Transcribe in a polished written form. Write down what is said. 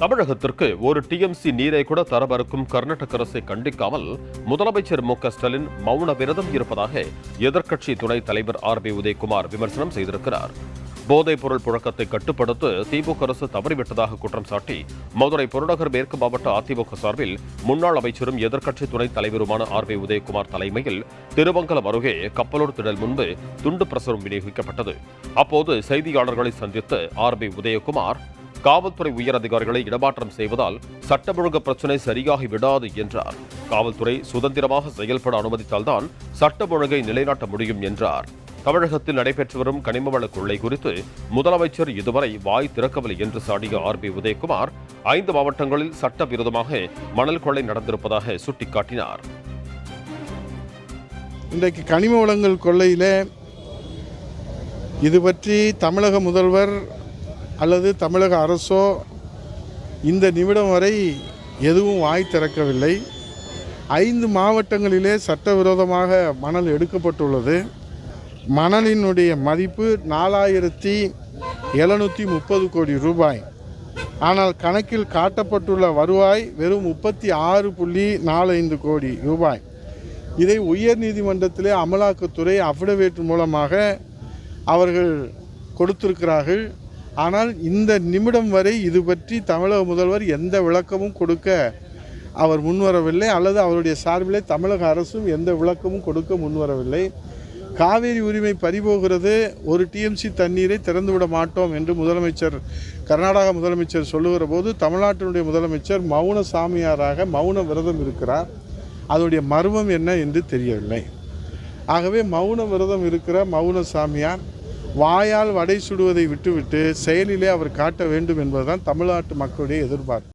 தமிழகத்திற்கு ஒரு டிஎம்சி நீரை கூட தர மறுக்கும் கர்நாடக அரசை கண்டிக்காமல் முதலமைச்சர் மு.க.ஸ்டாலின் மௌன விரதம் இருப்பதாக எதிர்க்கட்சி துணைத் தலைவர் ஆர்.பி. உதயகுமார் விமர்சனம் செய்திருக்கிறார். போதைப் பொருள் புழக்கத்தை கட்டுப்படுத்த திமுக அரசு தவறிவிட்டதாக குற்றம் சாட்டி மதுரை புறநகர் மேற்கு மாவட்ட அதிமுக சார்பில் முன்னாள் அமைச்சரும் எதிர்க்கட்சி துணைத் தலைவருமான ஆர்.பி. உதயகுமார் தலைமையில் திருமங்கலம் அருகே கப்பலூர் திடல் முன்பு துண்டு பிரசுரம் விநியோகிக்கப்பட்டது. அப்போது செய்தியாளர்களை சந்தித்த ஆர்.பி. உதயகுமார், காவல்துறை உயர் அதிகாரிகளை இடமாற்றம் செய்வதால் சட்டம் ஒழுங்கு பிரச்சினை சரியாகி விடாது என்றார். காவல்துறை சுதந்திரமாக செயல்பட அனுமதித்தால்தான் சட்டம் ஒழுங்கை நிலைநாட்ட முடியும் என்றார். தமிழகத்தில் நடைபெற்று வரும் கனிமவள கொள்ளை குறித்து முதலமைச்சர் இதுவரை வாய் திறக்கவில்லை என்று சாடிய ஆர்.பி. உதயகுமார் 5 மாவட்டங்களில் சட்டவிரோதமாக மணல் கொள்ளை நடந்திருப்பதாக சுட்டிக்காட்டினார். இன்றைக்கு கனிம வளங்கள் கொள்ளையிலே இது பற்றி தமிழக முதல்வர் அல்லது தமிழக அரசோ இந்த நிமிடம் வரை எதுவும் வாய் திறக்கவில்லை. 5 மாவட்டங்களிலே சட்டவிரோதமாக மணல் எடுக்கப்பட்டுள்ளது. மணலினுடைய மதிப்பு 4730 கோடி ரூபாய். ஆனால் கணக்கில் காட்டப்பட்டுள்ள வருவாய் வெறும் 36.45 கோடி ரூபாய். இதை உயர் நீதிமன்றத்திலே அமலாக்கத்துறை அஃபிடவிட் மூலமாக அவர்கள் கொடுத்திருக்கிறார்கள். ஆனால் இந்த நிமிடம் வரை இது பற்றி தமிழக முதல்வர் எந்த விளக்கமும் கொடுக்க அவர் முன்வரவில்லை, அல்லது அவருடைய சார்பிலே தமிழக அரசும் எந்த விளக்கமும் கொடுக்க முன்வரவில்லை. காவேரி உரிமை பறிபோகிறது, ஒரு டிஎம்சி தண்ணீரை திறந்துவிட மாட்டோம் என்று கர்நாடக முதலமைச்சர் சொல்லுகிற போது தமிழ்நாட்டினுடைய முதலமைச்சர் மௌன சாமியாராக மௌன விரதம் இருக்கிறார். அதனுடைய மர்மம் என்ன என்று தெரியவில்லை. ஆகவே மௌன விரதம் இருக்கிற மௌன சாமியார் வாயால் வடை சுடுவதை விட்டுவிட்டு செயலிலே அவர் காட்ட வேண்டும் என்பதுதான் தமிழ்நாட்டு மக்களுடைய எதிர்பார்ப்பு.